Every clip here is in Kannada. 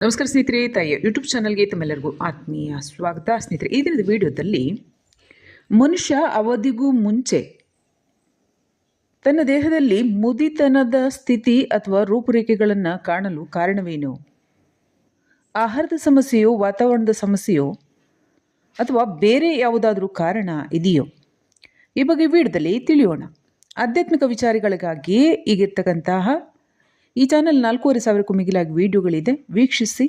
ನಮಸ್ಕಾರ ಸ್ನೇಹಿತರೆ, ತಾಯಿಯ ಯೂಟ್ಯೂಬ್ ಚಾನಲ್ಗೆ ತಮ್ಮೆಲ್ಲರಿಗೂ ಆತ್ಮೀಯ ಸ್ವಾಗತ. ಸ್ನೇಹಿತರೆ, ಈ ದಿನದ ವಿಡಿಯೋದಲ್ಲಿ ಮನುಷ್ಯ ಅವಧಿಗೂ ಮುಂಚೆ ತನ್ನ ದೇಹದಲ್ಲಿ ಮುದಿತನದ ಸ್ಥಿತಿ ಅಥವಾ ರೂಪುರೇಖೆಗಳನ್ನು ಕಾಣಲು ಕಾರಣವೇನು? ಆಹಾರದ ಸಮಸ್ಯೆಯೋ, ವಾತಾವರಣದ ಸಮಸ್ಯೆಯೋ, ಅಥವಾ ಬೇರೆ ಯಾವುದಾದ್ರೂ ಕಾರಣ ಇದೆಯೋ? ಈ ಬಗ್ಗೆ ವಿಡಿಯೋದಲ್ಲಿ ತಿಳಿಯೋಣ. ಆಧ್ಯಾತ್ಮಿಕ ವಿಚಾರಗಳಿಗಾಗಿಯೇ ಈಗಿರ್ತಕ್ಕಂತಹ ಈ ಚಾನಲ್ 4500ಕ್ಕೂ ಮಿಗಿಲಾಗಿ ವಿಡಿಯೋಗಳಿದೆ, ವೀಕ್ಷಿಸಿ.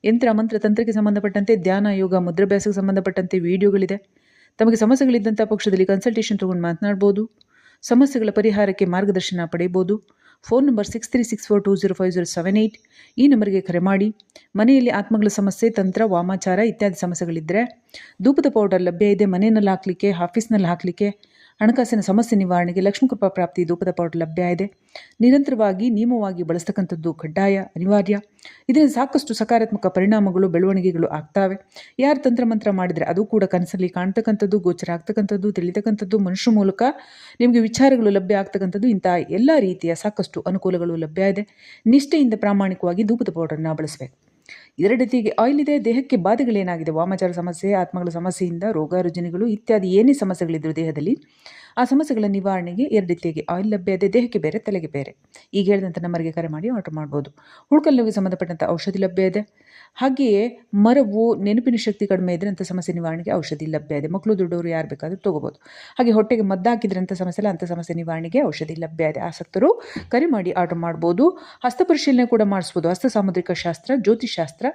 ಯಂತ್ರ ಮಂತ್ರ ತಂತ್ರಕ್ಕೆ ಸಂಬಂಧಪಟ್ಟಂತೆ, ಧ್ಯಾನ ಯೋಗ ಮುದ್ರಾಭ್ಯಾಸಕ್ಕೆ ಸಂಬಂಧಪಟ್ಟಂತೆ ವಿಡಿಯೋಗಳಿದೆ. ತಮಗೆ ಸಮಸ್ಯೆಗಳಿದ್ದಂಥ ಪಕ್ಷದಲ್ಲಿ ಕನ್ಸಲ್ಟೇಷನ್ ತೊಗೊಂಡು ಮಾತನಾಡ್ಬೋದು. ಸಮಸ್ಯೆಗಳ ಪರಿಹಾರಕ್ಕೆ ಮಾರ್ಗದರ್ಶನ ಪಡೆಯಬಹುದು. Phone number 6364205078. ಈ ನಂಬರ್ಗೆ ಕರೆ ಮಾಡಿ. ಮನೆಯಲ್ಲಿ ಆತ್ಮಗಳ ಸಮಸ್ಯೆ, ತಂತ್ರ, ವಾಮಾಚಾರ ಇತ್ಯಾದಿ ಸಮಸ್ಯೆಗಳಿದ್ದರೆ ಧೂಪದ ಪೌಡರ್ ಲಭ್ಯ ಇದೆ. ಮನೆಯಲ್ಲಿ ಹಾಕಲಿಕ್ಕೆ, ಆಫೀಸ್ನಲ್ಲಿ ಹಾಕಲಿಕ್ಕೆ, ಹಣಕಾಸಿನ ಸಮಸ್ಯೆ ನಿವಾರಣೆಗೆ ಲಕ್ಷ್ಮೀ ಕೃಪಾ ಪ್ರಾಪ್ತಿ ಧೂಪದ ಪೌಡರ್ ಲಭ್ಯ ಇದೆ. ನಿರಂತರವಾಗಿ ನಿಯಮವಾಗಿ ಬಳಸ್ತಕ್ಕಂಥದ್ದು ಕಡ್ಡಾಯ, ಅನಿವಾರ್ಯ. ಇದರಿಂದ ಸಾಕಷ್ಟು ಸಕಾರಾತ್ಮಕ ಪರಿಣಾಮಗಳು, ಬೆಳವಣಿಗೆಗಳು ಆಗ್ತವೆ. ಯಾರು ತಂತ್ರಮಂತ್ರ ಮಾಡಿದರೆ ಅದು ಕೂಡ ಕನಸಲ್ಲಿ ಕಾಣ್ತಕ್ಕಂಥದ್ದು, ಗೋಚರ ಆಗ್ತಕ್ಕಂಥದ್ದು, ತಿಳಿತಕ್ಕಂಥದ್ದು, ಮನುಷ್ಯ ಮೂಲಕ ನಿಮಗೆ ವಿಚಾರಗಳು ಲಭ್ಯ ಆಗ್ತಕ್ಕಂಥದ್ದು, ಇಂತಹ ಎಲ್ಲ ರೀತಿಯ ಸಾಕಷ್ಟು ಅನುಕೂಲಗಳು ಲಭ್ಯ ಇದೆ. ನಿಷ್ಠೆಯಿಂದ ಪ್ರಾಮಾಣಿಕವಾಗಿ ಧೂಪದ ಪೌಡರ್ನ ಬಳಸಬೇಕು. ಎರಡು ರೀತಿಗೆ ಆಯಿಲ್ ಇದೆ. ದೇಹಕ್ಕೆ ಬಾಧೆಗಳೇನಾಗಿದೆ, ವಾಮಾಚಾರ ಸಮಸ್ಯೆ, ಆತ್ಮಗಳ ಸಮಸ್ಯೆಯಿಂದ ರೋಗ ರುಜಿನಗಳು ಇತ್ಯಾದಿ ಏನೇ ಸಮಸ್ಯೆಗಳಿದ್ರು ದೇಹದಲ್ಲಿ, ಆ ಸಮಸ್ಯೆಗಳ ನಿವಾರಣೆಗೆ ಎರಡು ರೀತಿಯಾಗಿ ಆಯಿಲ್ ಲಭ್ಯ ಇದೆ. ದೇಹಕ್ಕೆ ಬೇರೆ, ತಲೆಗೆ ಬೇರೆ. ಈಗ ಹೇಳಿದಂಥ ನಂಬರ್ಗೆ ಕರೆ ಮಾಡಿ ಆರ್ಡರ್ ಮಾಡ್ಬೋದು. ಹುಳ್ಕಲ್ಲಿಗೆ ಸಂಬಂಧಪಟ್ಟಂಥ ಔಷಧಿ ಲಭ್ಯ ಇದೆ. ಹಾಗೆಯೇ ಮರವು, ನೆನಪಿನ ಶಕ್ತಿ ಕಡಿಮೆ ಇದ್ರೆ ಅಂಥ ಸಮಸ್ಯೆ ನಿವಾರಣೆಗೆ ಔಷಧಿ ಲಭ್ಯ ಇದೆ. ಮಕ್ಕಳು, ದೊಡ್ಡವರು ಯಾರು ಬೇಕಾದರೂ ತೊಗೋಬೋದು. ಹಾಗೆ ಹೊಟ್ಟೆಗೆ ಮದ್ದಾಕಿದ್ರಂಥ ಸಮಸ್ಯೆ, ಅಂಥ ಸಮಸ್ಯೆ ನಿವಾರಣೆಗೆ ಔಷಧಿ ಲಭ್ಯ ಇದೆ. ಆಸಕ್ತರು ಕರೆ ಮಾಡಿ ಆರ್ಡರ್ ಮಾಡ್ಬೋದು. ಹಸ್ತಪರಿಶೀಲನೆ ಕೂಡ ಮಾಡಿಸ್ಬೋದು. ಹಸ್ತ ಸಾಮುದ್ರಿಕ ಶಾಸ್ತ್ರ, ಜ್ಯೋತಿಷಾಸ್ತ್ರ,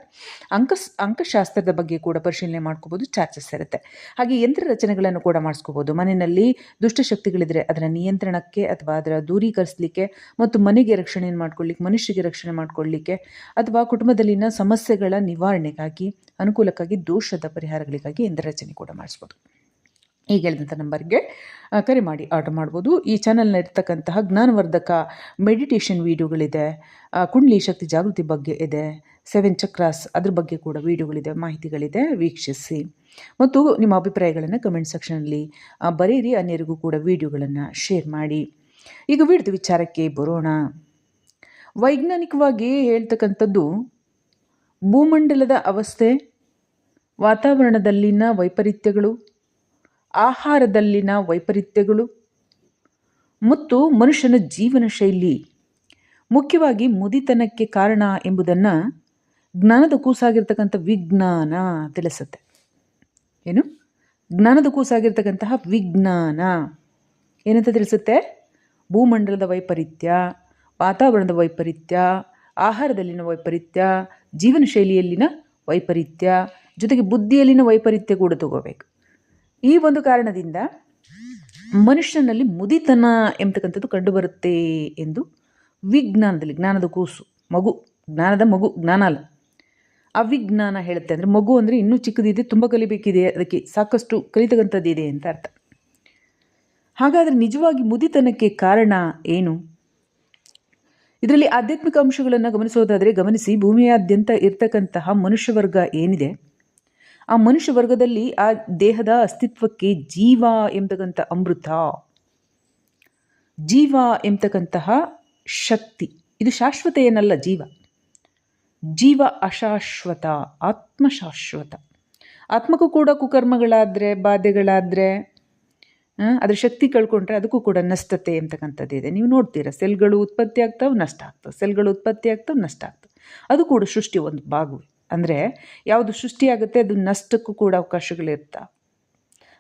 ಅಂಕಶಾಸ್ತ್ರದ ಬಗ್ಗೆ ಕೂಡ ಪರಿಶೀಲನೆ ಮಾಡ್ಕೋಬೋದು. ಚಾರ್ಜಸ್ ಇರುತ್ತೆ. ಹಾಗೆ ಯಂತ್ರ ರಚನೆಗಳನ್ನು ಕೂಡ ಮಾಡಿಸ್ಕೋಬೋದು. ಮನೆಯಲ್ಲಿ ದುಷ್ಟಶಕ್ತಿಗಳಿದ್ರೆ ಅದರ ನಿಯಂತ್ರಣಕ್ಕೆ ಅಥವಾ ಅದರ ದೂರೀಕರಿಸಲಿಕ್ಕೆ ಮತ್ತು ಮನೆಗೆ ರಕ್ಷಣೆಯನ್ನು ಮಾಡ್ಕೊಳ್ಳಿಕ್ಕೆ, ಮನುಷ್ಯರಿಗೆ ರಕ್ಷಣೆ ಮಾಡ್ಕೊಳ್ಳಿಕ್ಕೆ, ಅಥವಾ ಕುಟುಂಬದಲ್ಲಿನ ಸಮಸ್ಯೆಗಳ ನಿವಾರಣೆಗಾಗಿ, ಅನುಕೂಲಕ್ಕಾಗಿ, ದೋಷದ ಪರಿಹಾರಗಳಿಗಾಗಿ ಯಂತ್ರ ರಚನೆ ಕೂಡ ಮಾಡಿಸ್ಬೋದು. ಈಗ ಹೇಳಿದಂಥ ನಂಬರ್ಗೆ ಕರೆ ಮಾಡಿ ಆರ್ಡರ್ ಮಾಡ್ಬೋದು. ಈ ಚಾನಲ್ನ ಇರ್ತಕ್ಕಂತಹ ಜ್ಞಾನವರ್ಧಕ ಮೆಡಿಟೇಷನ್ ವಿಡಿಯೋಗಳಿದೆ. ಕುಂಡ್ಲಿ ಶಕ್ತಿ ಜಾಗೃತಿ ಬಗ್ಗೆ ಇದೆ. 7 ಚಕ್ರಾಸ್ ಅದ್ರ ಬಗ್ಗೆ ಕೂಡ ವಿಡಿಯೋಗಳಿದೆ, ಮಾಹಿತಿಗಳಿದೆ, ವೀಕ್ಷಿಸಿ. ಮತ್ತು ನಿಮ್ಮ ಅಭಿಪ್ರಾಯಗಳನ್ನು ಕಮೆಂಟ್ ಸೆಕ್ಷನಲ್ಲಿ ಬರೆಯಿರಿ. ಅನ್ಯರಿಗೂ ಕೂಡ ವಿಡಿಯೋಗಳನ್ನು ಶೇರ್ ಮಾಡಿ. ಈಗ ವಿಡಿಯೋದ ವಿಚಾರಕ್ಕೆ ಬರೋಣ. ವೈಜ್ಞಾನಿಕವಾಗಿ ಹೇಳ್ತಕ್ಕಂಥದ್ದು, ಭೂಮಂಡಲದ ಅವಸ್ಥೆ, ವಾತಾವರಣದಲ್ಲಿನ ವೈಪರೀತ್ಯಗಳು, ಆಹಾರದಲ್ಲಿನ ವೈಪರೀತ್ಯಗಳು ಮತ್ತು ಮನುಷ್ಯನ ಜೀವನ ಶೈಲಿ ಮುಖ್ಯವಾಗಿ ಮುದಿತನಕ್ಕೆ ಕಾರಣ ಎಂಬುದನ್ನು ಜ್ಞಾನದ ಕೂಸಾಗಿರ್ತಕ್ಕಂಥ ವಿಜ್ಞಾನ ತಿಳಿಸುತ್ತೆ. ಏನು? ಜ್ಞಾನದ ಕೂಸಾಗಿರ್ತಕ್ಕಂತಹ ವಿಜ್ಞಾನ ಏನಂತ ತಿಳಿಸುತ್ತೆ? ಭೂಮಂಡಲದ ವೈಪರೀತ್ಯ, ವಾತಾವರಣದ ವೈಪರೀತ್ಯ, ಆಹಾರದಲ್ಲಿನ ವೈಪರೀತ್ಯ, ಜೀವನ ಶೈಲಿಯಲ್ಲಿನ ವೈಪರೀತ್ಯ, ಜೊತೆಗೆ ಬುದ್ಧಿಯಲ್ಲಿನ ವೈಪರೀತ್ಯ ಕೂಡ ತಗೋಬೇಕು. ಈ ಒಂದು ಕಾರಣದಿಂದ ಮನುಷ್ಯನಲ್ಲಿ ಮುದಿತನ ಎಂಬತಕ್ಕಂಥದ್ದು ಕಂಡುಬರುತ್ತೆ ಎಂದು ವಿಜ್ಞಾನದಲ್ಲಿ, ಜ್ಞಾನದ ಕೂಸು, ಮಗು, ಜ್ಞಾನದ ಮಗು, ಜ್ಞಾನ ಅಲ್ಲ, ಅವಿಜ್ಞಾನ ಹೇಳುತ್ತೆ. ಅಂದರೆ ಮಗು ಅಂದರೆ ಇನ್ನೂ ಚಿಕ್ಕದಿದೆ, ತುಂಬ ಕಲಿಬೇಕಿದೆ, ಅದಕ್ಕೆ ಸಾಕಷ್ಟು ಕಲಿತಕ್ಕಂಥದ್ದಿದೆ ಅಂತ ಅರ್ಥ. ಹಾಗಾದರೆ ನಿಜವಾಗಿ ಮುದಿತನಕ್ಕೆ ಕಾರಣ ಏನು? ಇದರಲ್ಲಿ ಆಧ್ಯಾತ್ಮಿಕ ಅಂಶಗಳನ್ನು ಗಮನಿಸೋದಾದರೆ ಗಮನಿಸಿ. ಭೂಮಿಯಾದ್ಯಂತ ಇರ್ತಕ್ಕಂತಹ ಮನುಷ್ಯ ವರ್ಗ ಏನಿದೆ, ಆ ಮನುಷ್ಯ ವರ್ಗದಲ್ಲಿ ಆ ದೇಹದ ಅಸ್ತಿತ್ವಕ್ಕೆ ಜೀವ ಎಂಬತಕ್ಕಂಥ ಅಮೃತ, ಜೀವ ಎಂಬತಕ್ಕಂತಹ ಶಕ್ತಿ, ಇದು ಶಾಶ್ವತ ಏನಲ್ಲ. ಜೀವ ಅಶಾಶ್ವತ, ಆತ್ಮಶಾಶ್ವತ. ಆತ್ಮಕ್ಕೂ ಕೂಡ ಕುಕರ್ಮಗಳಾದರೆ, ಬಾಧೆಗಳಾದರೆ, ಅದರ ಶಕ್ತಿ ಕಳ್ಕೊಂಡ್ರೆ ಅದಕ್ಕೂ ಕೂಡ ನಷ್ಟತೆ ಎಂಬತಕ್ಕಂಥದ್ದಿದೆ. ನೀವು ನೋಡ್ತೀರ, ಸೆಲ್ಗಳು ಉತ್ಪತ್ತಿ ಆಗ್ತಾವೆ, ನಷ್ಟ ಆಗ್ತವೆ, ಸೆಲ್ಗಳು ಉತ್ಪತ್ತಿ ಆಗ್ತವೆ, ನಷ್ಟ ಆಗ್ತವೆ. ಅದು ಕೂಡ ಸೃಷ್ಟಿ ಒಂದು ಭಾಗವೇ. ಅಂದರೆ ಯಾವುದು ಸೃಷ್ಟಿಯಾಗುತ್ತೆ ಅದು ನಷ್ಟಕ್ಕೂ ಕೂಡ ಅವಕಾಶಗಳಿರ್ತಾವೆ.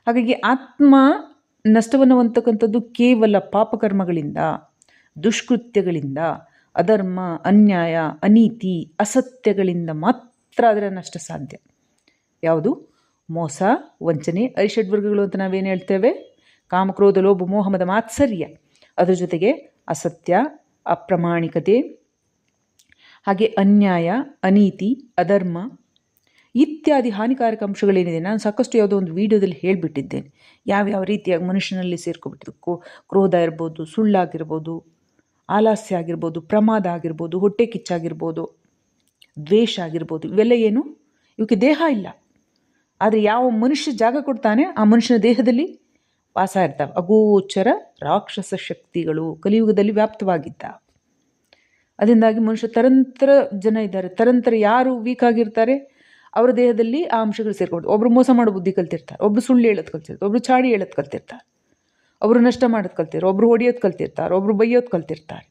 ಹಾಗಾಗಿ ಆತ್ಮ ನಷ್ಟವನ್ನು ಹೊಂದತಕ್ಕಂಥದ್ದು ಕೇವಲ ಪಾಪಕರ್ಮಗಳಿಂದ, ದುಷ್ಕೃತ್ಯಗಳಿಂದ, ಅಧರ್ಮ, ಅನ್ಯಾಯ, ಅನೀತಿ, ಅಸತ್ಯಗಳಿಂದ ಮಾತ್ರ ಅದರ ನಷ್ಟ ಸಾಧ್ಯ. ಯಾವುದು? ಮೋಸ, ವಂಚನೆ, ಐಷಡ್ವರ್ಗಗಳು ಅಂತ ನಾವೇನು ಹೇಳ್ತೇವೆ, ಕಾಮಕ್ರೋಧ, ಲೋಭ, ಮೋಹ, ಮದ, ಮಾತ್ಸರ್ಯ. ಅದರ ಜೊತೆಗೆ ಅಸತ್ಯ, ಅಪ್ರಾಮಾಣಿಕತೆ, ಹಾಗೆ ಅನ್ಯಾಯ, ಅನೀತಿ, ಅಧರ್ಮ ಇತ್ಯಾದಿ ಹಾನಿಕಾರಕ ಅಂಶಗಳೇನಿದೆ. ನಾನು ಸಾಕಷ್ಟು ಯಾವುದೋ ಒಂದು ವಿಡಿಯೋದಲ್ಲಿ ಹೇಳಿಬಿಟ್ಟಿದ್ದೇನೆ ಯಾವ್ಯಾವ ರೀತಿಯಾಗಿ ಮನುಷ್ಯನಲ್ಲಿ ಸೇರ್ಕೊಬಿಟ್ಟಿದ್ದು. ಕ್ರೋಧ ಇರ್ಬೋದು, ಸುಳ್ಳಾಗಿರ್ಬೋದು, ಆಲಸ್ಯ ಆಗಿರ್ಬೋದು, ಪ್ರಮಾದ ಆಗಿರ್ಬೋದು, ಹೊಟ್ಟೆ ಕಿಚ್ಚಾಗಿರ್ಬೋದು, ದ್ವೇಷ ಆಗಿರ್ಬೋದು. ಇವೆಲ್ಲ ಏನು? ಇವಕ್ಕೆ ದೇಹ ಇಲ್ಲ. ಆದರೆ ಯಾವ ಮನುಷ್ಯ ಜಾಗ ಕೊಡ್ತಾನೆ ಆ ಮನುಷ್ಯನ ದೇಹದಲ್ಲಿ ವಾಸ ಇರ್ತಾವೆ ಅಗೋಚರ ರಾಕ್ಷಸ ಶಕ್ತಿಗಳು ಕಲಿಯುಗದಲ್ಲಿ ವ್ಯಾಪ್ತವಾಗಿದ್ದಾವೆ. ಅದರಿಂದಾಗಿ ಮನುಷ್ಯ ತರಂತರ ಜನ ಇದ್ದಾರೆ. ತರಂತರ ಯಾರು ವೀಕ್ ಆಗಿರ್ತಾರೆ ಅವರ ದೇಹದಲ್ಲಿ ಆ ಅಂಶಗಳು ಸೇರ್ಕೊಂಡು, ಒಬ್ರು ಮೋಸ ಮಾಡೋ ಬುದ್ಧಿ ಕಲ್ತಿರ್ತಾರೆ, ಒಬ್ರು ಸುಳ್ಳು ಹೇಳೋದು ಕಲ್ತಿರ್ತಾರೆ, ಒಬ್ರು ಚಾಡಿ ಹೇಳೋದು ಕಲ್ತಿರ್ತಾರೆ, ಒಬ್ರು ನಷ್ಟ ಮಾಡೋದು ಕಲ್ತಿರ್ತಾರೆ, ಒಬ್ರು ಹೊಡಿಯೋದು ಕಲ್ತಿರ್ತಾರೆ, ಒಬ್ರು ಬೈಯೋದು ಕಲ್ತಿರ್ತಾರೆ.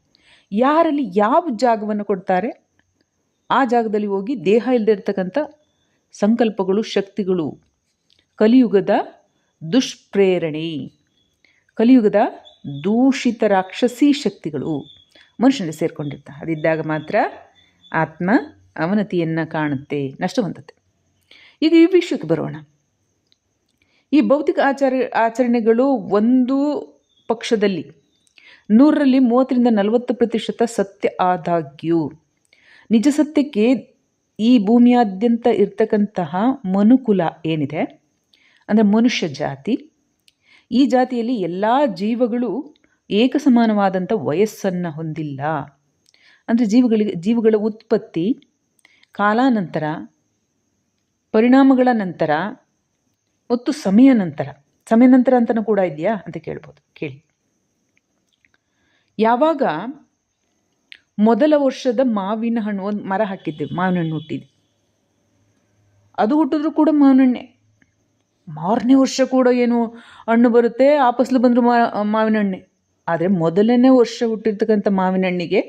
ಯಾರಲ್ಲಿ ಯಾವ ಜಾಗವನ್ನು ಕೊಡ್ತಾರೆ ಆ ಜಾಗದಲ್ಲಿ ಹೋಗಿ ದೇಹ ಇಲ್ಲದಿರ್ತಕ್ಕಂಥ ಸಂಕಲ್ಪಗಳು, ಶಕ್ತಿಗಳು, ಕಲಿಯುಗದ ದುಷ್ಪ್ರೇರಣೆ, ಕಲಿಯುಗದ ದೂಷಿತ ರಾಕ್ಷಸಿ ಶಕ್ತಿಗಳು ಮನುಷ್ಯನಿಗೆ ಸೇರಿಕೊಂಡಿರ್ತಾರೆ. ಅದಿದ್ದಾಗ ಮಾತ್ರ ಆತ್ಮ ಅವನತಿಯನ್ನು ಕಾಣುತ್ತೆ, ನಷ್ಟ ಹೊಂದುತ್ತೆ. ಈಗ ಈ ವಿಷಯಕ್ಕೆ ಬರೋಣ. ಈ ಭೌತಿಕ ಆಚರಣೆಗಳು ಒಂದು ಪಕ್ಷದಲ್ಲಿ 100ರಲ್ಲಿ 30-40% ಸತ್ಯ ಆದಾಗ್ಯೂ ನಿಜ ಸತ್ಯಕ್ಕೆ ಈ ಭೂಮಿಯಾದ್ಯಂತ ಇರ್ತಕ್ಕಂತಹ ಮನುಕುಲ ಏನಿದೆ ಅಂದರೆ ಮನುಷ್ಯ ಜಾತಿ, ಈ ಜಾತಿಯಲ್ಲಿ ಎಲ್ಲ ಜೀವಗಳು ಏಕಸಮಾನವಾದಂಥ ವಯಸ್ಸನ್ನು ಹೊಂದಿಲ್ಲ. ಅಂದರೆ ಜೀವಗಳ ಉತ್ಪತ್ತಿ ಕಾಲಾನಂತರ, ಪರಿಣಾಮಗಳ ನಂತರ ಮತ್ತು ಸಮಯ ನಂತರ ಅಂತಲೂ ಕೂಡ ಇದೆಯಾ ಅಂತ ಕೇಳ್ಬೋದು. ಕೇಳಿ. ಯಾವಾಗ ಮೊದಲ ವರ್ಷದ ಮಾವಿನ ಹಣ್ಣು, ಒಂದು ಮರ ಹಾಕಿದ್ದೇವೆ, ಮಾವಿನ ಹಣ್ಣು ಹುಟ್ಟಿದೆ, ಅದು ಹುಟ್ಟಿದ್ರೂ ಕೂಡ ಮಾವಿನ ಹಣ್ಣೆ. ಮಾರನೇ ವರ್ಷ ಕೂಡ ಏನು ಹಣ್ಣು ಬರುತ್ತೆ, ಆ ಫಸಲು ಬಂದರೂ ಮಾವಿನ ಹಣ್ಣೆ. ಆದರೆ ಮೊದಲನೇ ವರ್ಷ ಹುಟ್ಟಿರ್ತಕ್ಕಂಥ ಮಾವಿನ ಹಣ್ಣಿಗೆ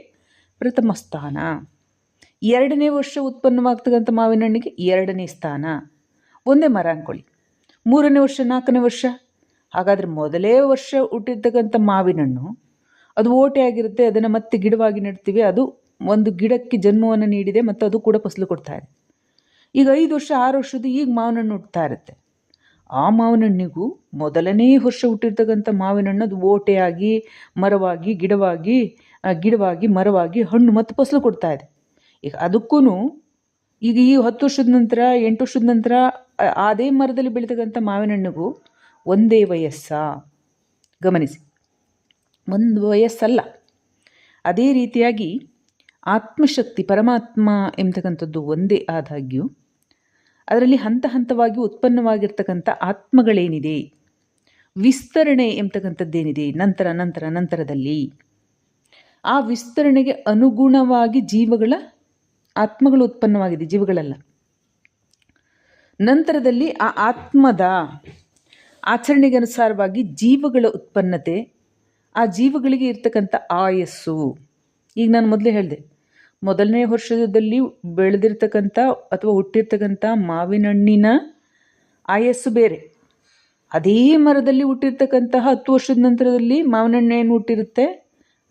ಪ್ರಥಮ ಸ್ಥಾನ, 2ನೇ ವರ್ಷ ಉತ್ಪನ್ನವಾಗ್ತಕ್ಕಂಥ ಮಾವಿನ ಹಣ್ಣಿಗೆ 2ನೇ ಸ್ಥಾನ. ಒಂದೇ ಮರ ಅಂದ್ಕೊಳ್ಳಿ. 3ನೇ ವರ್ಷ, 4ನೇ ವರ್ಷ, ಹಾಗಾದರೆ ಮೊದಲೇ ವರ್ಷ ಹುಟ್ಟಿರ್ತಕ್ಕಂಥ ಮಾವಿನ ಹಣ್ಣು ಅದು ಓಟೆ ಆಗಿರುತ್ತೆ. ಅದನ್ನು ಮತ್ತೆ ಗಿಡವಾಗಿ ನೆಡ್ತೀವಿ, ಅದು ಒಂದು ಗಿಡಕ್ಕೆ ಜನ್ಮವನ್ನು ನೀಡಿದೆ ಮತ್ತು ಅದು ಕೂಡ ಫಸಲು ಕೊಡ್ತಾ ಇದೆ. ಈಗ 5 ವರ್ಷ 6 ವರ್ಷದ ಈಗ ಮಾವಿನ ಹಣ್ಣು ಹುಟ್ಟುತ್ತಾ ಇರುತ್ತೆ. ಆ ಮಾವಿನ ಹಣ್ಣಿಗೂ ಮೊದಲನೇ ವರ್ಷ ಹುಟ್ಟಿರ್ತಕ್ಕಂಥ ಮಾವಿನ ಹಣ್ಣು ಅದು ಓಟೆಯಾಗಿ, ಮರವಾಗಿ, ಗಿಡವಾಗಿ ಮರವಾಗಿ ಹಣ್ಣು ಮತ್ತು ಫಸಲು ಕೊಡ್ತಾ ಇದೆ. ಈಗ ಅದಕ್ಕೂ ಈಗ ಈ 10 ವರ್ಷದ ನಂತರ, 8 ವರ್ಷದ ನಂತರ ಅದೇ ಮರದಲ್ಲಿ ಬೆಳೀತಕ್ಕಂಥ ಮಾವಿನ ಹಣ್ಣಿಗೂ ಒಂದೇ ವಯಸ್ಸಾ? ಗಮನಿಸಿ, ಒಂದು ವಯಸ್ಸಲ್ಲ. ಅದೇ ರೀತಿಯಾಗಿ ಆತ್ಮಶಕ್ತಿ, ಪರಮಾತ್ಮ ಎಂಬತಕ್ಕಂಥದ್ದು ಒಂದೇ ಆದಾಗ್ಯೂ ಅದರಲ್ಲಿ ಹಂತ ಹಂತವಾಗಿ ಉತ್ಪನ್ನವಾಗಿರ್ತಕ್ಕಂಥ ಆತ್ಮಗಳೇನಿದೆ, ವಿಸ್ತರಣೆ ಎಂಬತಕ್ಕಂಥದ್ದೇನಿದೆ ನಂತರದಲ್ಲಿ, ಆ ವಿಸ್ತರಣೆಗೆ ಅನುಗುಣವಾಗಿ ಆತ್ಮಗಳು ಉತ್ಪನ್ನವಾಗಿದೆ, ಜೀವಗಳಲ್ಲ. ನಂತರದಲ್ಲಿ ಆ ಆತ್ಮದ ಆಚರಣೆಗೆ ಅನುಸಾರವಾಗಿ ಜೀವಗಳ ಉತ್ಪನ್ನತೆ, ಆ ಜೀವಗಳಿಗೆ ಇರ್ತಕ್ಕಂಥ ಆಯಸ್ಸು. ಈಗ ನಾನು ಮೊದಲೇ ಹೇಳಿದೆ, ಮೊದಲನೇ ವರ್ಷದಲ್ಲಿ ಬೆಳೆದಿರ್ತಕ್ಕಂಥ ಅಥವಾ ಹುಟ್ಟಿರ್ತಕ್ಕಂಥ ಮಾವಿನ ಹಣ್ಣಿನ ಆಯಸ್ಸು ಬೇರೆ, ಅದೇ ಮರದಲ್ಲಿ ಹುಟ್ಟಿರ್ತಕ್ಕಂತಹ 10 ವರ್ಷದ ನಂತರದಲ್ಲಿ ಮಾವಿನ ಹಣ್ಣು ಏನು ಹುಟ್ಟಿರುತ್ತೆ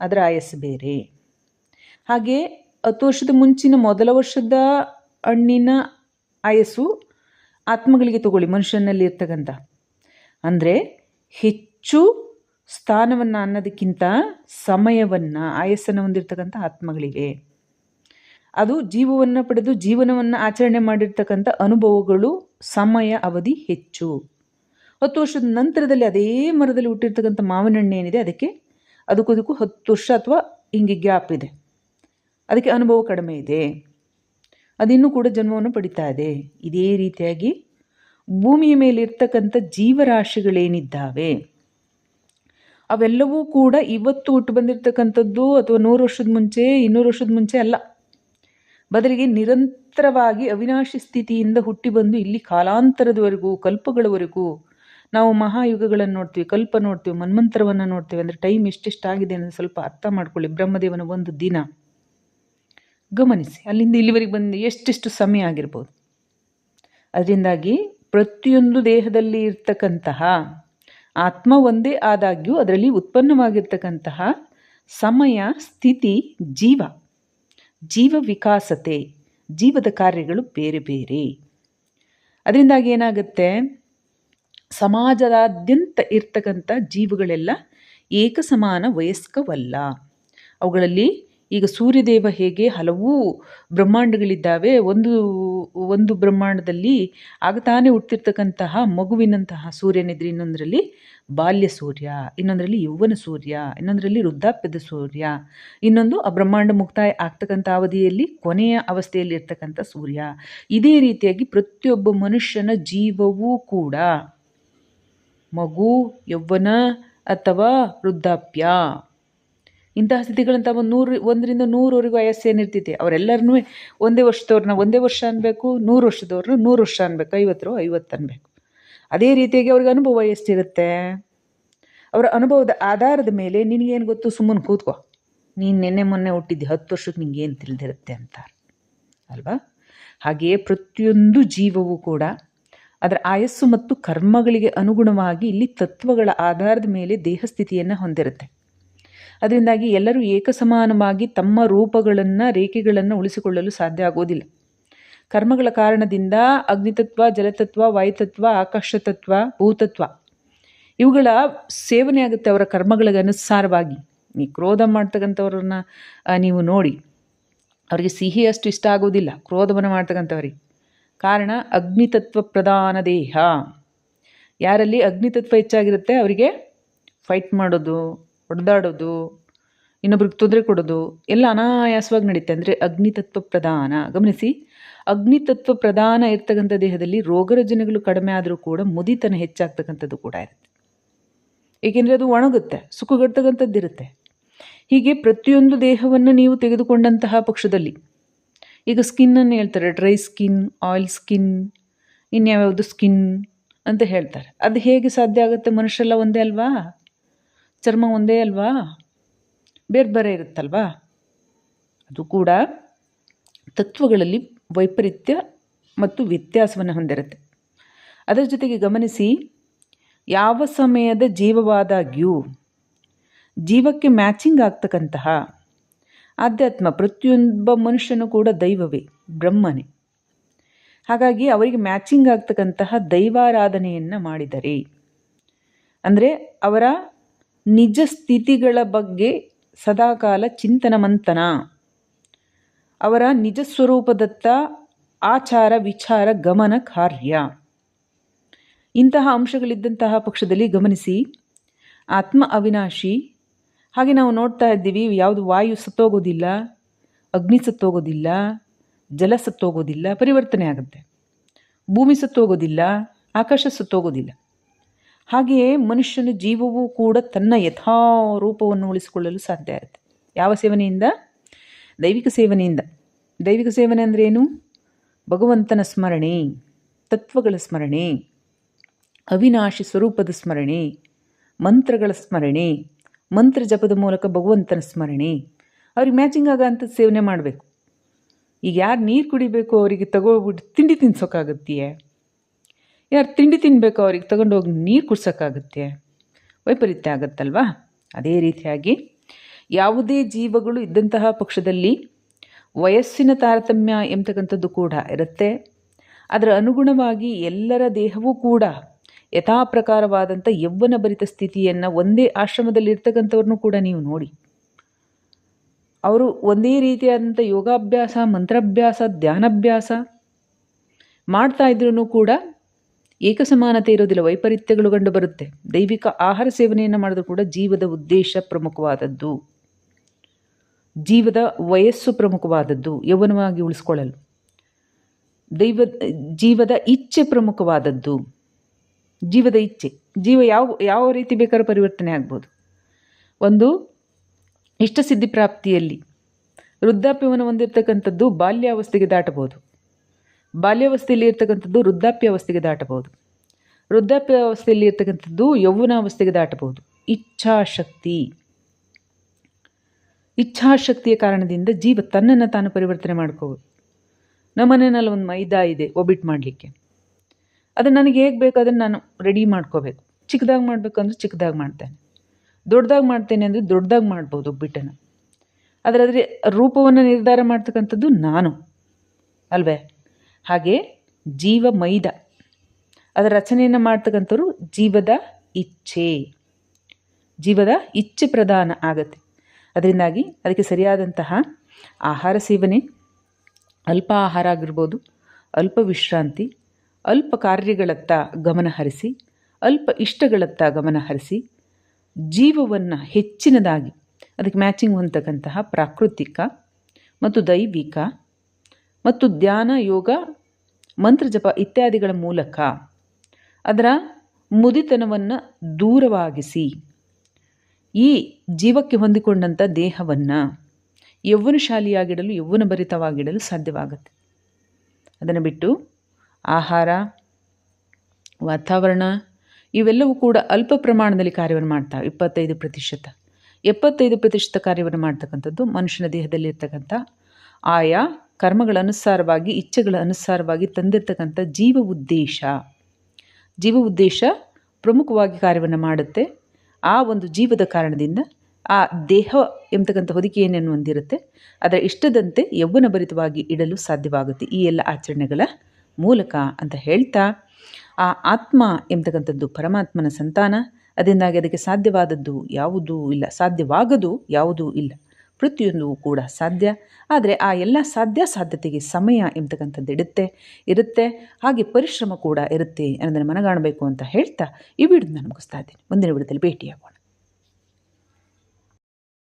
ಅದರ ಆಯಸ್ಸು ಬೇರೆ. ಹಾಗೆ 10 ವರ್ಷದ ಮುಂಚಿನ ಮೊದಲ ವರ್ಷದ ಹಣ್ಣಿನ ಆಯಸ್ಸು ಆತ್ಮಗಳಿಗೆ ತಗೊಳ್ಳಿ, ಮನುಷ್ಯನಲ್ಲಿ ಇರ್ತಕ್ಕಂಥ, ಅಂದರೆ ಹೆಚ್ಚು ಸ್ಥಾನವನ್ನು ಅನ್ನೋದಕ್ಕಿಂತ ಸಮಯವನ್ನು, ಆಯಸ್ಸನ್ನು ಹೊಂದಿರತಕ್ಕಂಥ ಆತ್ಮಗಳಿವೆ. ಅದು ಜೀವವನ್ನು ಪಡೆದು ಜೀವನವನ್ನು ಆಚರಣೆ ಮಾಡಿರ್ತಕ್ಕಂಥ ಅನುಭವಗಳು, ಸಮಯ ಅವಧಿ ಹೆಚ್ಚು. 10 ವರ್ಷದ ನಂತರದಲ್ಲಿ ಅದೇ ಮರದಲ್ಲಿ ಹುಟ್ಟಿರ್ತಕ್ಕಂಥ ಮಾವಿನ ಹಣ್ಣು ಏನಿದೆ ಅದಕ್ಕೂ 10 ವರ್ಷ ಅಥವಾ ಹಿಂಗೆ ಗ್ಯಾಪ್ ಇದೆ, ಅದಕ್ಕೆ ಅನುಭವ ಕಡಿಮೆ ಇದೆ, ಅದಿನ್ನೂ ಕೂಡ ಜನ್ಮವನ್ನು ಪಡಿತಾ ಇದೆ. ಇದೇ ರೀತಿಯಾಗಿ ಭೂಮಿಯ ಮೇಲೆ ಇರ್ತಕ್ಕಂಥ ಜೀವರಾಶಿಗಳೇನಿದ್ದಾವೆ ಅವೆಲ್ಲವೂ ಕೂಡ ಇವತ್ತು ಹುಟ್ಟು ಬಂದಿರತಕ್ಕಂಥದ್ದು ಅಥವಾ 100 ವರ್ಷದ ಮುಂಚೆ 200 ವರ್ಷದ ಮುಂಚೆ ಅಲ್ಲ. ಬದಲಿಗೆ ನಿರಂತರವಾಗಿ ಅವಿನಾಶಿ ಸ್ಥಿತಿಯಿಂದ ಹುಟ್ಟಿ ಬಂದು ಇಲ್ಲಿ ಕಾಲಾಂತರದವರೆಗೂ, ಕಲ್ಪಗಳವರೆಗೂ ನಾವು ಮಹಾಯುಗಗಳನ್ನು ನೋಡ್ತೀವಿ, ಕಲ್ಪ ನೋಡ್ತೀವಿ, ಮನ್ವಂತರವನ್ನು ನೋಡ್ತೀವಿ. ಅಂದರೆ ಟೈಮ್ ಎಷ್ಟೆಷ್ಟಾಗಿದೆ ಅನ್ನೋದು ಸ್ವಲ್ಪ ಅರ್ಥ ಮಾಡ್ಕೊಳ್ಳಿ. ಬ್ರಹ್ಮದೇವನ ಒಂದು ದಿನ ಗಮನಿಸಿ, ಅಲ್ಲಿಂದ ಇಲ್ಲಿವರೆಗೆ ಬಂದು ಎಷ್ಟೆಷ್ಟು ಸಮಯ ಆಗಿರ್ಬೋದು. ಅದರಿಂದಾಗಿ ಪ್ರತಿಯೊಂದು ದೇಹದಲ್ಲಿ ಇರ್ತಕ್ಕಂತಹ ಆತ್ಮ ಒಂದೇ ಆದಾಗ್ಯೂ ಅದರಲ್ಲಿ ಉತ್ಪನ್ನವಾಗಿರ್ತಕ್ಕಂತಹ ಸಮಯ, ಸ್ಥಿತಿ, ಜೀವ ವಿಕಾಸತೆ, ಜೀವದ ಕಾರ್ಯಗಳು ಬೇರೆ ಬೇರೆ. ಅದರಿಂದಾಗಿ ಏನಾಗುತ್ತೆ, ಸಮಾಜದಾದ್ಯಂತ ಇರ್ತಕ್ಕಂಥ ಜೀವಗಳೆಲ್ಲ ಏಕಸಮಾನ ವಯಸ್ಕವಲ್ಲ. ಅವುಗಳಲ್ಲಿ ಈಗ ಸೂರ್ಯದೇವ ಹೇಗೆ ಹಲವು ಬ್ರಹ್ಮಾಂಡಗಳಿದ್ದಾವೆ, ಒಂದು ಬ್ರಹ್ಮಾಂಡದಲ್ಲಿ ಆಗ ತಾನೇ ಹುಟ್ಟಿರ್ತಕ್ಕಂತಹ ಮಗುವಿನಂತಹ ಸೂರ್ಯನಿದ್ರೆ, ಇನ್ನೊಂದರಲ್ಲಿ ಬಾಲ್ಯ ಸೂರ್ಯ, ಇನ್ನೊಂದರಲ್ಲಿ ಯೌವನ ಸೂರ್ಯ, ಇನ್ನೊಂದರಲ್ಲಿ ವೃದ್ಧಾಪ್ಯದ ಸೂರ್ಯ, ಇನ್ನೊಂದು ಆ ಬ್ರಹ್ಮಾಂಡ ಮುಕ್ತಾಯ ಆಗ್ತಕ್ಕಂಥ ಅವಧಿಯಲ್ಲಿ ಕೊನೆಯ ಅವಸ್ಥೆಯಲ್ಲಿ ಇರ್ತಕ್ಕಂಥ ಸೂರ್ಯ. ಇದೇ ರೀತಿಯಾಗಿ ಪ್ರತಿಯೊಬ್ಬ ಮನುಷ್ಯನ ಜೀವವೂ ಕೂಡ ಮಗು, ಯೌವನ ಅಥವಾ ವೃದ್ಧಾಪ್ಯ, ಇಂತಹ ಸ್ಥಿತಿಗಳಂತ ಒಂದರಿಂದ 100ವರೆಗೂ ವಯಸ್ಸೇನಿರ್ತೈತಿ ಅವರೆಲ್ಲರನ್ನೂ ಒಂದೇ ವರ್ಷ ಅನ್ಬೇಕು, 100 ವರ್ಷದವ್ರನ್ನ 100 ವರ್ಷ ಅನ್ಬೇಕು, 50 ಅನ್ಬೇಕು. ಅದೇ ರೀತಿಯಾಗಿ ಅವ್ರಿಗೆ ಅನುಭವ ಎಷ್ಟಿರುತ್ತೆ, ಅವರ ಅನುಭವದ ಆಧಾರದ ಮೇಲೆ ನಿನಗೇನು ಗೊತ್ತು, ಸುಮ್ಮನೆ ಕೂತ್ಕೋ, ನೀನು ನಿನ್ನೆ ಮೊನ್ನೆ ಹುಟ್ಟಿದ್ದು 10 ವರ್ಷಕ್ಕೆ ನಿಂಗೇನು ತಿಳಿದಿರುತ್ತೆ ಅಂತಾರೆ ಅಲ್ವಾ. ಹಾಗೆಯೇ ಪ್ರತಿಯೊಂದು ಜೀವವೂ ಕೂಡ ಅದರ ಆಯಸ್ಸು ಮತ್ತು ಕರ್ಮಗಳಿಗೆ ಅನುಗುಣವಾಗಿ ಇಲ್ಲಿ ತತ್ವಗಳ ಆಧಾರದ ಮೇಲೆ ದೇಹಸ್ಥಿತಿಯನ್ನು ಹೊಂದಿರುತ್ತೆ. ಅದರಿಂದಾಗಿ ಎಲ್ಲರೂ ಏಕಸಮಾನವಾಗಿ ತಮ್ಮ ರೂಪಗಳನ್ನು, ರೇಖೆಗಳನ್ನು ಉಳಿಸಿಕೊಳ್ಳಲು ಸಾಧ್ಯ ಆಗೋದಿಲ್ಲ. ಕರ್ಮಗಳ ಕಾರಣದಿಂದ ಅಗ್ನಿತತ್ವ, ಜಲತತ್ವ, ವಾಯುತತ್ವ, ಆಕಾಶತತ್ವ, ಭೂತತ್ವ ಇವುಗಳ ಸೇವನೆ ಆಗುತ್ತೆ ಅವರ ಕರ್ಮಗಳಿಗೆ ಅನುಸಾರವಾಗಿ. ಈ ಕ್ರೋಧ ಮಾಡ್ತಕ್ಕಂಥವ್ರನ್ನ ನೀವು ನೋಡಿ, ಅವರಿಗೆ ಸಿಹಿ ಅಷ್ಟು ಇಷ್ಟ ಆಗೋದಿಲ್ಲ ಕ್ರೋಧವನ್ನು ಮಾಡ್ತಕ್ಕಂಥವ್ರಿಗೆ. ಕಾರಣ ಅಗ್ನಿತತ್ವ ಪ್ರಧಾನ ದೇಹ. ಯಾರಲ್ಲಿ ಅಗ್ನಿತತ್ವ ಹೆಚ್ಚಾಗಿರುತ್ತೆ ಅವರಿಗೆ ಫೈಟ್ ಮಾಡೋದು, ಹೊಡೆದಾಡೋದು, ಇನ್ನೊಬ್ರಿಗೆ ತೊಂದರೆ ಕೊಡೋದು ಎಲ್ಲ ಅನಾಯಾಸವಾಗಿ ನಡೀತೆ. ಅಂದರೆ ಅಗ್ನಿತತ್ವ ಪ್ರಧಾನ. ಗಮನಿಸಿ, ಅಗ್ನಿತತ್ವ ಪ್ರಧಾನ ಇರ್ತಕ್ಕಂಥ ದೇಹದಲ್ಲಿ ರೋಗರುಜಿನಗಳು ಕಡಿಮೆ ಆದರೂ ಕೂಡ ಮುದಿತನ ಹೆಚ್ಚಾಗ್ತಕ್ಕಂಥದ್ದು ಕೂಡ ಇರುತ್ತೆ. ಏಕೆಂದರೆ ಅದು ಒಣಗುತ್ತೆ, ಸುಖಗಡ್ತಕ್ಕಂಥದ್ದಿರುತ್ತೆ. ಹೀಗೆ ಪ್ರತಿಯೊಂದು ದೇಹವನ್ನು ನೀವು ತೆಗೆದುಕೊಂಡಂತಹ ಪಕ್ಷದಲ್ಲಿ, ಈಗ ಸ್ಕಿನ್ನನ್ನು ಹೇಳ್ತಾರೆ, ಡ್ರೈ ಸ್ಕಿನ್, ಆಯಿಲ್ ಸ್ಕಿನ್, ಇನ್ಯಾವ್ಯಾವುದು ಸ್ಕಿನ್ ಅಂತ ಹೇಳ್ತಾರೆ. ಅದು ಹೇಗೆ ಸಾಧ್ಯ ಆಗುತ್ತೆ? ಮನುಷ್ಯರೆಲ್ಲ ಒಂದೇ ಅಲ್ವಾ, ಚರ್ಮ ಒಂದೇ ಅಲ್ವಾ, ಬೇರೆ ಬೇರೆ ಇರುತ್ತಲ್ವಾ. ಅದು ಕೂಡ ತತ್ವಗಳಲ್ಲಿ ವೈಪರೀತ್ಯ ಮತ್ತು ವ್ಯತ್ಯಾಸವನ್ನು ಹೊಂದಿರುತ್ತೆ. ಅದರ ಜೊತೆಗೆ ಗಮನಿಸಿ, ಯಾವ ಸಮಯದ ಜೀವವಾದಾಗ್ಯೂ ಜೀವಕ್ಕೆ ಮ್ಯಾಚಿಂಗ್ ಆಗ್ತಕ್ಕಂತಹ ಆಧ್ಯಾತ್ಮ, ಪ್ರತಿಯೊಬ್ಬ ಮನುಷ್ಯನೂ ಕೂಡ ದೈವವೇ, ಬ್ರಹ್ಮನೇ. ಹಾಗಾಗಿ ಅವರಿಗೆ ಮ್ಯಾಚಿಂಗ್ ಆಗ್ತಕ್ಕಂತಹ ದೈವಾರಾಧನೆಯನ್ನು ಮಾಡಿದರೆ, ಅಂದರೆ ಅವರ ನಿಜ ಸ್ಥಿತಿಗಳ ಬಗ್ಗೆ ಸದಾಕಾಲ ಚಿಂತನ ಮಂಥನ, ಅವರ ನಿಜ ಸ್ವರೂಪದತ್ತ ಆಚಾರ ವಿಚಾರ ಗಮನ ಕಾರ್ಯ, ಇಂತಹ ಅಂಶಗಳಿದ್ದಂತಹ ಪಕ್ಷದಲ್ಲಿ ಗಮನಿಸಿ, ಆತ್ಮ ಅವಿನಾಶಿ. ಹಾಗೆ ನಾವು ನೋಡ್ತಾ ಇದ್ದೀವಿ, ಯಾವುದು ವಾಯು ಸತ್ತೋಗೋದಿಲ್ಲ, ಅಗ್ನಿ ಸತ್ತೋಗೋದಿಲ್ಲ, ಜಲ ಸತ್ತೋಗೋದಿಲ್ಲ, ಪರಿವರ್ತನೆ ಆಗುತ್ತೆ. ಭೂಮಿ ಸತ್ತೋಗೋದಿಲ್ಲ, ಆಕಾಶ ಸತ್ತೋಗೋದಿಲ್ಲ. ಹಾಗೆಯೇ ಮನುಷ್ಯನ ಜೀವವೂ ಕೂಡ ತನ್ನ ಯಥಾರೂಪವನ್ನು ಉಳಿಸಿಕೊಳ್ಳಲು ಸಾಧ್ಯ ಆಗುತ್ತೆ. ಯಾವ ಸೇವನೆಯಿಂದ? ದೈವಿಕ ಸೇವನೆಯಿಂದ. ದೈವಿಕ ಸೇವನೆ ಅಂದರೆ ಏನು? ಭಗವಂತನ ಸ್ಮರಣೆ, ತತ್ವಗಳ ಸ್ಮರಣೆ, ಅವಿನಾಶಿ ಸ್ವರೂಪದ ಸ್ಮರಣೆ, ಮಂತ್ರಗಳ ಸ್ಮರಣೆ, ಮಂತ್ರ ಜಪದ ಮೂಲಕ ಭಗವಂತನ ಸ್ಮರಣೆ. ಅವ್ರಿಗೆ ಮ್ಯಾಚಿಂಗ್ ಆಗೋಂಥದ್ದು ಸೇವನೆ ಮಾಡಬೇಕು. ಈಗ ಯಾರು ನೀರು ಕುಡಿಬೇಕು ಅವರಿಗೆ ತಗೋಬಿಟ್ಟು ತಿಂಡಿ ತಿನ್ಸೋಕ್ಕಾಗತ್ತೆಯೇ? ಯಾರು ತಿಂಡಿ ತಿನ್ನಬೇಕು ಅವ್ರಿಗೆ ತಗೊಂಡೋಗಿ ನೀರು ಕುಡ್ಸೋಕ್ಕಾಗತ್ತೆ? ವೈಪರೀತ್ಯ ಆಗುತ್ತಲ್ವಾ. ಅದೇ ರೀತಿಯಾಗಿ ಯಾವುದೇ ಜೀವಗಳು ಇದ್ದಂತಹ ಪಕ್ಷದಲ್ಲಿ ವಯಸ್ಸಿನ ತಾರತಮ್ಯ ಎಂಬತಕ್ಕಂಥದ್ದು ಕೂಡ ಇರುತ್ತೆ. ಅದರ ಅನುಗುಣವಾಗಿ ಎಲ್ಲರ ದೇಹವೂ ಕೂಡ ಯಥಾಪ್ರಕಾರವಾದಂಥ ಯೌವನ ಭರಿತ ಸ್ಥಿತಿಯನ್ನು, ಒಂದೇ ಆಶ್ರಮದಲ್ಲಿ ಇರ್ತಕ್ಕಂಥವ್ರನ್ನೂ ಕೂಡ ನೀವು ನೋಡಿ, ಅವರು ಒಂದೇ ರೀತಿಯಾದಂಥ ಯೋಗಾಭ್ಯಾಸ, ಮಂತ್ರಾಭ್ಯಾಸ, ಧ್ಯಾನಾಭ್ಯಾಸ ಮಾಡ್ತಾ ಇದ್ರೂ ಕೂಡ ಏಕಸಮಾನತೆ ಇರೋದಿಲ್ಲ, ವೈಪರೀತ್ಯಗಳು ಕಂಡು ಬರುತ್ತೆ. ದೈವಿಕ ಆಹಾರ ಸೇವನೆಯನ್ನು ಮಾಡಿದ್ರೂ ಕೂಡ ಜೀವದ ಉದ್ದೇಶ ಪ್ರಮುಖವಾದದ್ದು, ಜೀವದ ವಯಸ್ಸು ಪ್ರಮುಖವಾದದ್ದು, ಯೌವನವಾಗಿ ಉಳಿಸ್ಕೊಳ್ಳಲು ಜೀವದ ಇಚ್ಛೆ ಪ್ರಮುಖವಾದದ್ದು. ಜೀವದ ಇಚ್ಛೆ, ಜೀವ ಯಾವ ರೀತಿ ಬೇಕಾದ್ರೂ ಪರಿವರ್ತನೆ ಆಗ್ಬೋದು. ಒಂದು ಇಷ್ಟಸಿದ್ಧಿ ಪ್ರಾಪ್ತಿಯಲ್ಲಿ ವೃದ್ಧಾಪ್ಯವನ್ನು ಹೊಂದಿರತಕ್ಕಂಥದ್ದು ಬಾಲ್ಯಾವಸ್ಥೆಗೆ ದಾಟಬಹುದು, ಬಾಲ್ಯಾವಸ್ಥೆಯಲ್ಲಿ ಇರ್ತಕ್ಕಂಥದ್ದು ವೃದ್ಧಾಪ್ಯಾವಸ್ಥೆಗೆ ದಾಟಬಹುದು, ವೃದ್ಧಾಪ್ಯಾವಸ್ಥೆಯಲ್ಲಿ ಇರ್ತಕ್ಕಂಥದ್ದು ಯೌವನಾವಸ್ಥೆಗೆ ದಾಟಬಹುದು. ಇಚ್ಛಾಶಕ್ತಿಯ ಕಾರಣದಿಂದ ಜೀವ ತನ್ನನ್ನು ತಾನು ಪರಿವರ್ತನೆ ಮಾಡ್ಕೋಬೋದು. ನಮ್ಮನೆಯಲ್ಲಿ ಒಂದು ಮೈದಾ ಇದೆ ಒಬ್ಬಿಟ್ಟು ಮಾಡಲಿಕ್ಕೆ, ಅದನ್ನು ನನಗೆ ಹೇಗೆ ಬೇಕು ಅದನ್ನು ನಾನು ರೆಡಿ ಮಾಡ್ಕೋಬೇಕು. ಚಿಕ್ಕದಾಗಿ ಮಾಡಬೇಕು ಅಂದರೆ ಚಿಕ್ಕದಾಗಿ ಮಾಡ್ತೇನೆ, ದೊಡ್ಡದಾಗಿ ಮಾಡ್ತೇನೆ ಅಂದರೆ ದೊಡ್ಡದಾಗಿ ಮಾಡ್ಬೋದು ಒಬ್ಬಿಟ್ಟನ್ನು. ಅದರಾದರೆ ರೂಪವನ್ನು ನಿರ್ಧಾರ ಮಾಡ್ತಕ್ಕಂಥದ್ದು ನಾನು ಅಲ್ವೇ. ಹಾಗೆ ಜೀವ ಮೈದಾ, ಅದರ ರಚನೆಯನ್ನು ಮಾಡ್ತಕ್ಕಂಥವ್ರು ಜೀವದ ಇಚ್ಛೆ ಪ್ರಧಾನ ಆಗತ್ತೆ. ಅದರಿಂದಾಗಿ ಅದಕ್ಕೆ ಸರಿಯಾದಂತಹ ಆಹಾರ ಸೇವನೆ, ಅಲ್ಪ ಆಹಾರ ಆಗಿರ್ಬೋದು, ಅಲ್ಪ ವಿಶ್ರಾಂತಿ, ಅಲ್ಪ ಕಾರ್ಯಗಳತ್ತ ಗಮನ ಹರಿಸಿ, ಅಲ್ಪ ಇಷ್ಟಗಳತ್ತ ಗಮನ ಹರಿಸಿ, ಜೀವವನ್ನು ಹೆಚ್ಚಿನದಾಗಿ ಅದಕ್ಕೆ ಮ್ಯಾಚಿಂಗ್ ಹೊಂದತಕ್ಕಂತಹ ಪ್ರಾಕೃತಿಕ ಮತ್ತು ದೈವಿಕ ಮತ್ತು ಧ್ಯಾನ, ಯೋಗ, ಮಂತ್ರಜಪ ಇತ್ಯಾದಿಗಳ ಮೂಲಕ ಅದರ ಮುದಿತನವನ್ನು ದೂರವಾಗಿಸಿ ಈ ಜೀವಕ್ಕೆ ಹೊಂದಿಕೊಂಡಂಥ ದೇಹವನ್ನು ಯೌವನಶಾಲಿಯಾಗಿಡಲು ಯೌವನಭರಿತವಾಗಿಡಲು ಸಾಧ್ಯವಾಗುತ್ತೆ. ಅದನ್ನು ಬಿಟ್ಟು ಆಹಾರ, ವಾತಾವರಣ ಇವೆಲ್ಲವೂ ಕೂಡ ಅಲ್ಪ ಪ್ರಮಾಣದಲ್ಲಿ ಕಾರ್ಯವನ್ನು ಮಾಡ್ತಾವೆ. 25%, 75% ಕಾರ್ಯವನ್ನು ಮಾಡ್ತಕ್ಕಂಥದ್ದು ಮನುಷ್ಯನ ದೇಹದಲ್ಲಿರ್ತಕ್ಕಂಥ ಆಯಾ ಕರ್ಮಗಳ ಅನುಸಾರವಾಗಿ, ಇಚ್ಛೆಗಳ ಅನುಸಾರವಾಗಿ ತಂದಿರತಕ್ಕಂಥ ಜೀವ ಉದ್ದೇಶ ಪ್ರಮುಖವಾಗಿ ಕಾರ್ಯವನ್ನು ಮಾಡುತ್ತೆ. ಆ ಒಂದು ಜೀವದ ಕಾರಣದಿಂದ ಆ ದೇಹ ಎಂಬತಕ್ಕಂಥ ಹೊದಿಕೆಯನ್ನು ಹೊಂದಿರುತ್ತೆ. ಅದರ ಇಷ್ಟದಂತೆ ಯೌವನಭರಿತವಾಗಿ ಇಡಲು ಸಾಧ್ಯವಾಗುತ್ತೆ ಈ ಎಲ್ಲ ಆಚರಣೆಗಳ ಮೂಲಕ ಅಂತ ಹೇಳ್ತಾ, ಆ ಆತ್ಮ ಎಂಬತಕ್ಕಂಥದ್ದು ಪರಮಾತ್ಮನ ಸಂತಾನ. ಅದರಿಂದಾಗಿ ಅದಕ್ಕೆ ಸಾಧ್ಯವಾದದ್ದು ಯಾವುದೂ ಇಲ್ಲ, ಸಾಧ್ಯವಾಗದು ಯಾವುದೂ ಇಲ್ಲ. ಪ್ರತಿಯೊಂದು ಕೂಡ ಸಾಧ್ಯ. ಆದರೆ ಆ ಎಲ್ಲ ಸಾಧ್ಯತೆಗೆ ಸಮಯ ಎಂಬತಕ್ಕಂಥದ್ದು ಇರುತ್ತೆ. ಹಾಗೆ ಪರಿಶ್ರಮ ಕೂಡ ಇರುತ್ತೆ ಅನ್ನೋದನ್ನು ಮನಗಾಣಬೇಕು ಅಂತ ಹೇಳ್ತಾ ಈ ವಿಡಿಯೋನ ನಾನು ಮುಗಿಸ್ತಾ ಇದ್ದೀನಿ. ಮುಂದಿನ ವಿಡಿಯೋದಲ್ಲಿ ಭೇಟಿಯಾಗೋಣ.